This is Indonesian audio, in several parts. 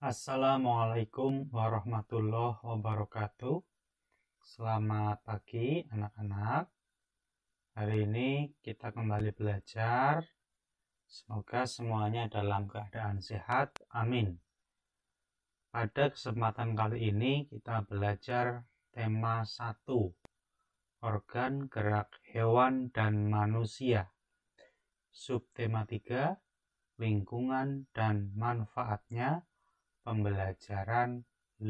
Assalamualaikum warahmatullahi wabarakatuh. Selamat pagi anak-anak. Hari ini kita kembali belajar. Semoga semuanya dalam keadaan sehat. Amin. Pada kesempatan kali ini kita belajar tema 1. Organ gerak hewan dan manusia. Subtema 3. Lingkungan dan manfaatnya. Pembelajaran 5.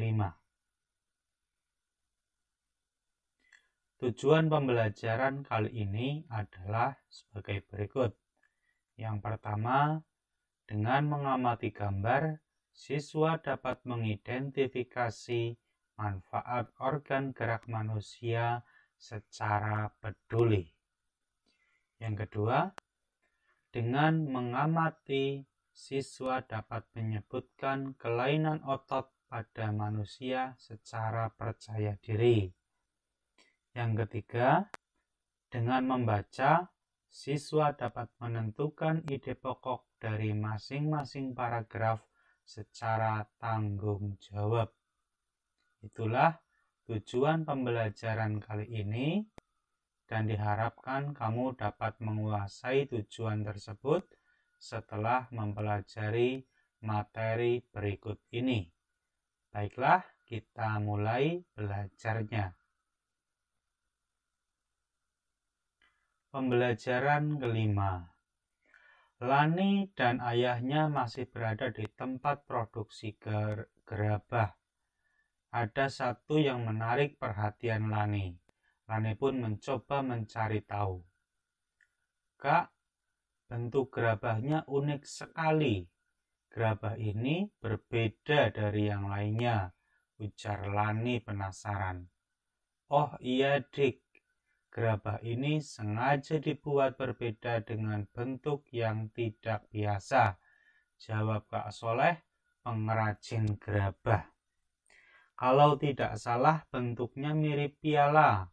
Tujuan pembelajaran kali ini adalah sebagai berikut. Yang pertama, dengan mengamati gambar, siswa dapat mengidentifikasi manfaat organ gerak manusia secara peduli. Yang kedua, dengan mengamati, siswa dapat menyebutkan kelainan otot pada manusia secara percaya diri. Yang ketiga, dengan membaca, siswa dapat menentukan ide pokok dari masing-masing paragraf secara tanggung jawab. Itulah tujuan pembelajaran kali ini, dan diharapkan kamu dapat menguasai tujuan tersebut setelah mempelajari materi berikut ini. Baiklah, kita mulai belajarnya. Pembelajaran kelima. Lani dan ayahnya masih berada di tempat produksi gerabah. Ada satu yang menarik perhatian Lani. Lani pun mencoba mencari tahu. Kak, bentuk gerabahnya unik sekali. Gerabah ini berbeda dari yang lainnya, ujar Lani penasaran. Oh iya dik, gerabah ini sengaja dibuat berbeda dengan bentuk yang tidak biasa, jawab Kak Soleh, pengrajin gerabah. Kalau tidak salah bentuknya mirip piala.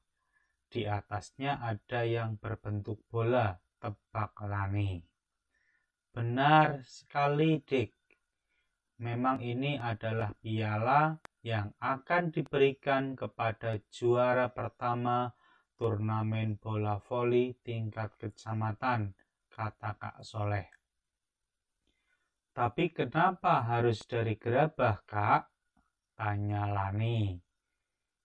Di atasnya ada yang berbentuk bola, tebak Lani. Benar sekali dik. Memang ini adalah piala yang akan diberikan kepada juara pertama turnamen bola voli tingkat kecamatan, kata Kak Soleh. Tapi kenapa harus dari gerabah, Kak? Tanya Lani.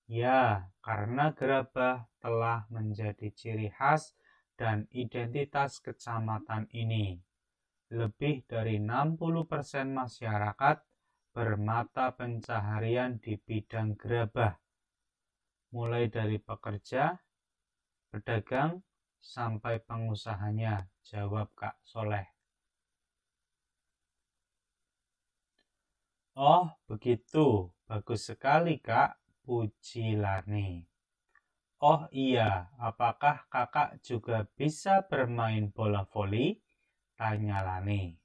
Ya, karena gerabah telah menjadi ciri khas dan identitas kecamatan ini. Lebih dari 60% masyarakat bermata pencaharian di bidang gerabah. Mulai dari pekerja, pedagang, sampai pengusahanya, jawab Kak Soleh. Oh, begitu. Bagus sekali, Kak, puji Lani. Oh iya, apakah kakak juga bisa bermain bola voli? Tanya Lani.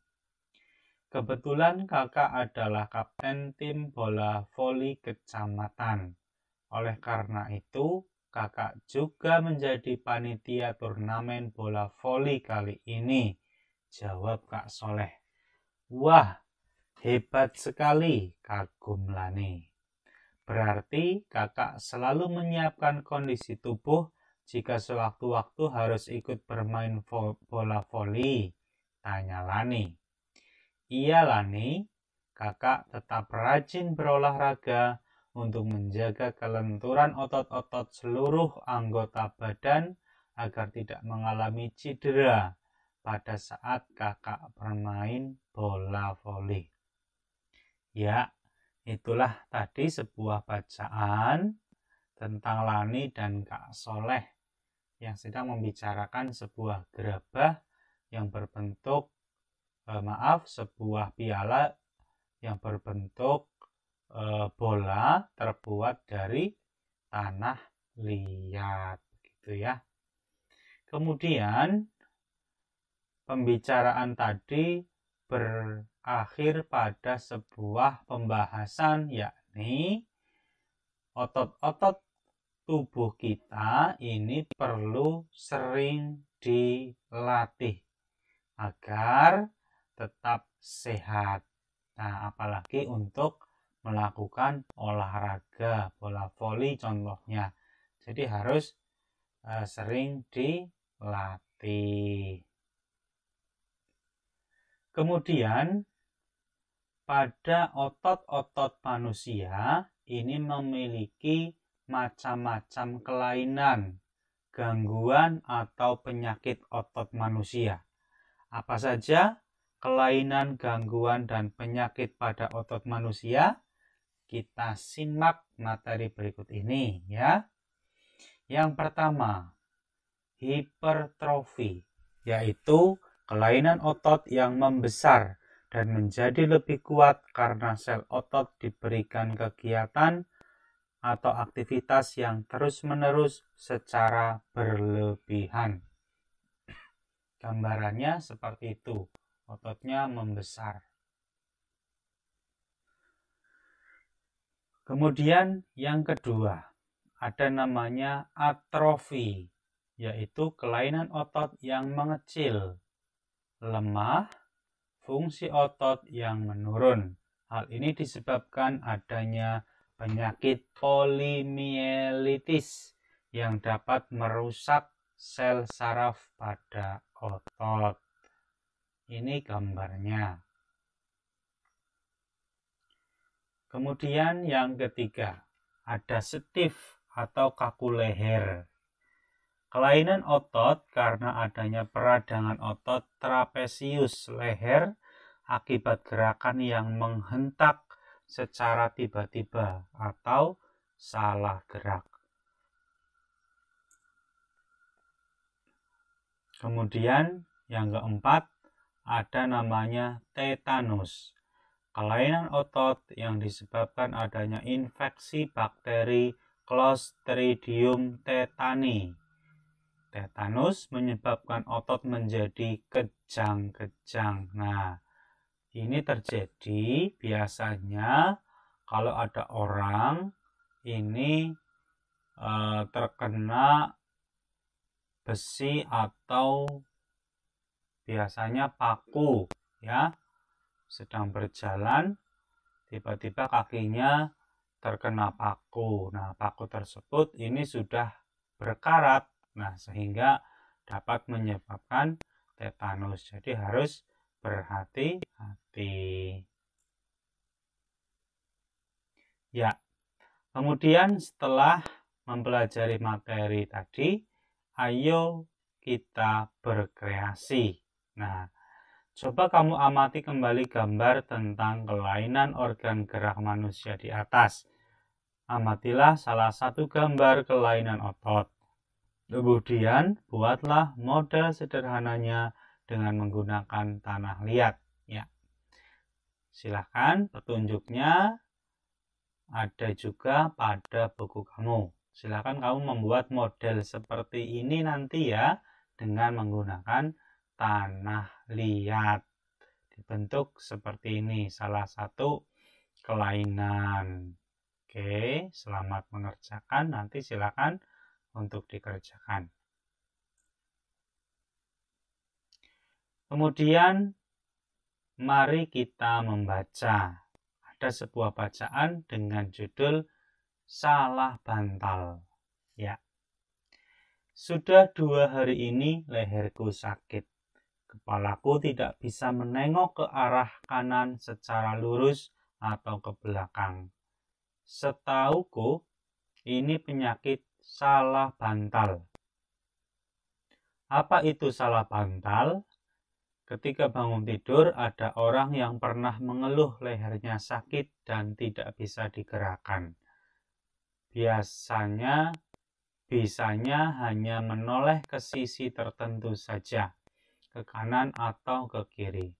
Kebetulan kakak adalah kapten tim bola voli kecamatan. Oleh karena itu, kakak juga menjadi panitia turnamen bola voli kali ini, jawab Kak Soleh. Wah, hebat sekali, kagum Lani. Berarti kakak selalu menyiapkan kondisi tubuh jika sewaktu-waktu harus ikut bermain bola voli, tanya Lani. Iya Lani, kakak tetap rajin berolahraga untuk menjaga kelenturan otot-otot seluruh anggota badan agar tidak mengalami cedera pada saat kakak bermain bola voli. Ya, itulah tadi sebuah bacaan tentang Lani dan Kak Soleh yang sedang membicarakan sebuah gerabah yang berbentuk sebuah piala yang berbentuk bola terbuat dari tanah liat, gitu ya. Kemudian pembicaraan tadi berakhir pada sebuah pembahasan, yakni otot-otot tubuh kita ini perlu sering dilatih agar tetap sehat. Nah, apalagi untuk melakukan olahraga bola voli contohnya. Jadi harus sering dilatih. Kemudian pada otot-otot manusia ini memiliki macam-macam kelainan, gangguan atau penyakit otot manusia. Apa saja kelainan, gangguan, dan penyakit pada otot manusia? Kita simak materi berikut ini ya. Yang pertama, hipertrofi, yaitu kelainan otot yang membesar dan menjadi lebih kuat karena sel otot diberikan kegiatan atau aktivitas yang terus-menerus secara berlebihan. Gambarannya seperti itu, ototnya membesar. Kemudian yang kedua, ada namanya atrofi, yaitu kelainan otot yang mengecil, lemah, fungsi otot yang menurun. Hal ini disebabkan adanya penyakit polimielitis yang dapat merusak sel saraf pada otot. Ini gambarnya. Kemudian yang ketiga, ada stiff atau kaku leher. Kelainan otot karena adanya peradangan otot trapesius leher akibat gerakan yang menghentak secara tiba-tiba atau salah gerak. Kemudian yang keempat ada namanya tetanus. Kelainan otot yang disebabkan adanya infeksi bakteri Clostridium tetani. Tetanus menyebabkan otot menjadi kejang-kejang. Nah, ini terjadi biasanya kalau ada orang ini terkena besi atau biasanya paku ya, sedang berjalan tiba-tiba kakinya terkena paku. Nah, paku tersebut ini sudah berkarat. Nah, sehingga dapat menyebabkan tetanus. Jadi harus berhati-hati. Ya, kemudian setelah mempelajari materi tadi, ayo kita berkreasi. Nah, coba kamu amati kembali gambar tentang kelainan organ gerak manusia di atas. Amatilah salah satu gambar kelainan otot. Kemudian buatlah model sederhananya dengan menggunakan tanah liat. Ya, silahkan petunjuknya ada juga pada buku kamu. Silahkan kamu membuat model seperti ini nanti ya dengan menggunakan tanah liat. Dibentuk seperti ini, salah satu kelainan. Oke, selamat mengerjakan. Nanti silakan untuk dikerjakan. Kemudian mari kita membaca. Ada sebuah bacaan dengan judul salah bantal. Ya. Sudah 2 hari ini leherku sakit. Kepalaku tidak bisa menengok ke arah kanan secara lurus atau ke belakang. Setauku, ini penyakit salah bantal. Apa itu salah bantal? Ketika bangun tidur, ada orang yang pernah mengeluh lehernya sakit dan tidak bisa digerakkan. Bisanya hanya menoleh ke sisi tertentu saja, ke kanan atau ke kiri.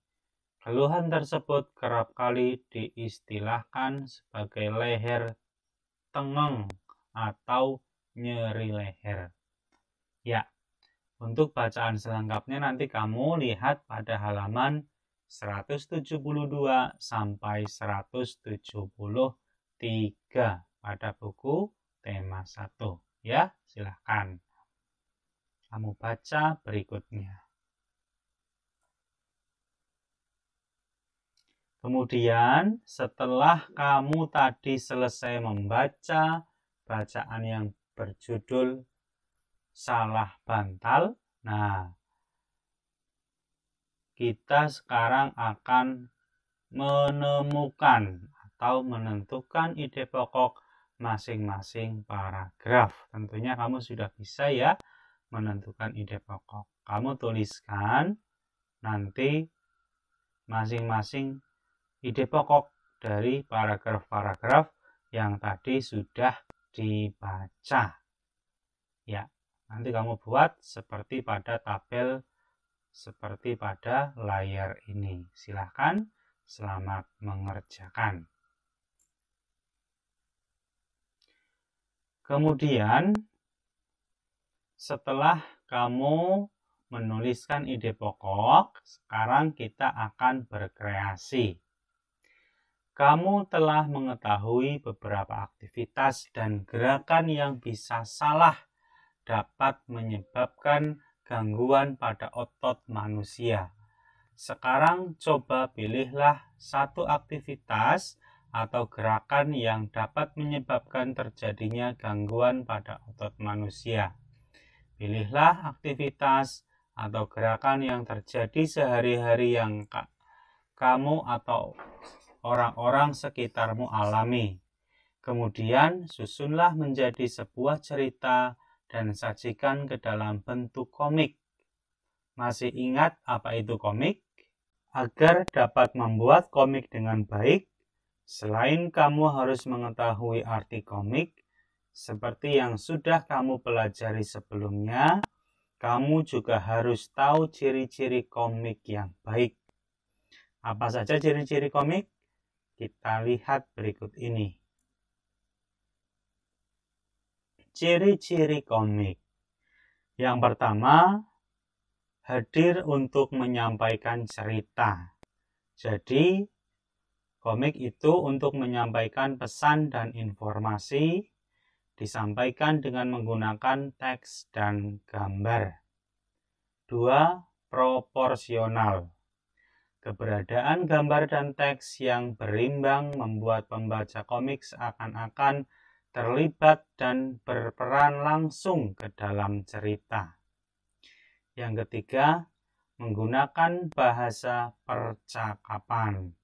Keluhan tersebut kerap kali diistilahkan sebagai leher tengeng atau nyeri leher. Ya, untuk bacaan selengkapnya nanti kamu lihat pada halaman 172 sampai 173 pada buku tema 1. Ya, silahkan kamu baca berikutnya. Kemudian setelah kamu tadi selesai membaca bacaan yang berjudul salah bantal, nah kita sekarang akan menemukan atau menentukan ide pokok masing-masing paragraf. Tentunya kamu sudah bisa ya menentukan ide pokok. Kamu tuliskan nanti masing-masing ide pokok dari paragraf-paragraf yang tadi sudah dibaca. Ya, nanti kamu buat seperti pada tabel, seperti pada layar ini. Silahkan, selamat mengerjakan. Kemudian, setelah kamu menuliskan ide pokok, sekarang kita akan berkreasi. Kamu telah mengetahui beberapa aktivitas dan gerakan yang bisa salah dapat menyebabkan gangguan pada otot manusia. Sekarang coba pilihlah satu aktivitas atau gerakan yang dapat menyebabkan terjadinya gangguan pada otot manusia. Pilihlah aktivitas atau gerakan yang terjadi sehari-hari yang kamu atau orang-orang sekitarmu alami. Kemudian susunlah menjadi sebuah cerita dan sajikan ke dalam bentuk komik. Masih ingat apa itu komik? Agar dapat membuat komik dengan baik, selain kamu harus mengetahui arti komik, seperti yang sudah kamu pelajari sebelumnya, kamu juga harus tahu ciri-ciri komik yang baik. Apa saja ciri-ciri komik? Kita lihat berikut ini. Ciri-ciri komik. Yang pertama, hadir untuk menyampaikan cerita. Jadi, komik itu untuk menyampaikan pesan dan informasi, disampaikan dengan menggunakan teks dan gambar. 2. Proporsional. Keberadaan gambar dan teks yang berimbang membuat pembaca komik seakan-akan terlibat dan berperan langsung ke dalam cerita. Yang ketiga, menggunakan bahasa percakapan.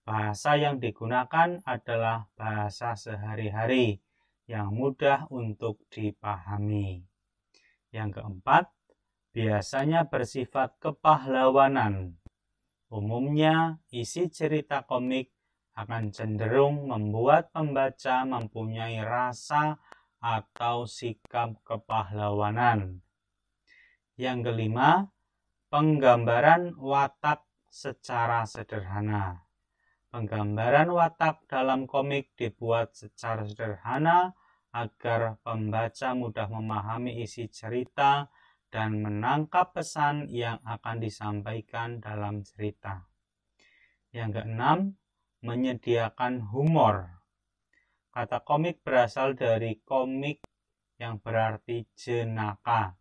Bahasa yang digunakan adalah bahasa sehari-hari yang mudah untuk dipahami. Yang keempat, biasanya bersifat kepahlawanan. Umumnya, isi cerita komik akan cenderung membuat pembaca mempunyai rasa atau sikap kepahlawanan. Yang kelima, penggambaran watak secara sederhana. Penggambaran watak dalam komik dibuat secara sederhana agar pembaca mudah memahami isi cerita dan menangkap pesan yang akan disampaikan dalam cerita. Yang keenam, menyediakan humor. Kata komik berasal dari komik yang berarti jenaka.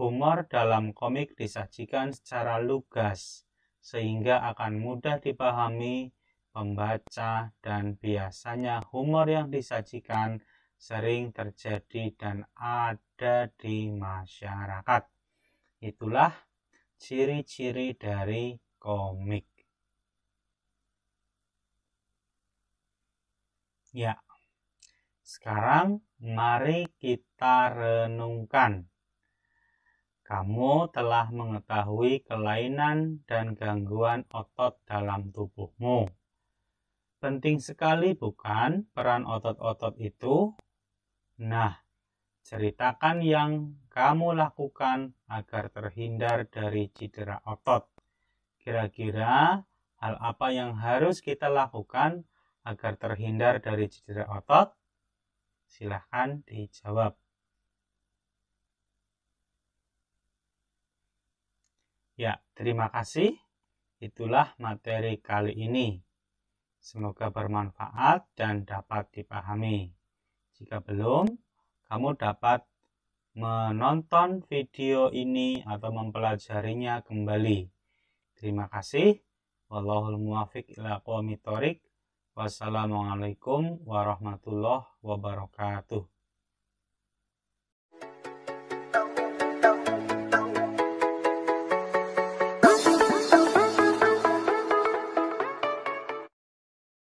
Humor dalam komik disajikan secara lugas, sehingga akan mudah dipahami pembaca dan biasanya humor yang disajikan sering terjadi dan ada di masyarakat. Itulah ciri-ciri dari komik. Ya, sekarang mari kita renungkan. Kamu telah mengetahui kelainan dan gangguan otot dalam tubuhmu. Penting sekali bukan peran otot-otot itu? Nah, ceritakan yang kamu lakukan agar terhindar dari cedera otot. Kira-kira hal apa yang harus kita lakukan agar terhindar dari cedera otot? Silahkan dijawab. Ya, terima kasih. Itulah materi kali ini. Semoga bermanfaat dan dapat dipahami. Jika belum, kamu dapat menonton video ini atau mempelajarinya kembali. Terima kasih. Wallahul muwaffiq ila aqwamit thoriq. Wassalamualaikum warahmatullahi wabarakatuh.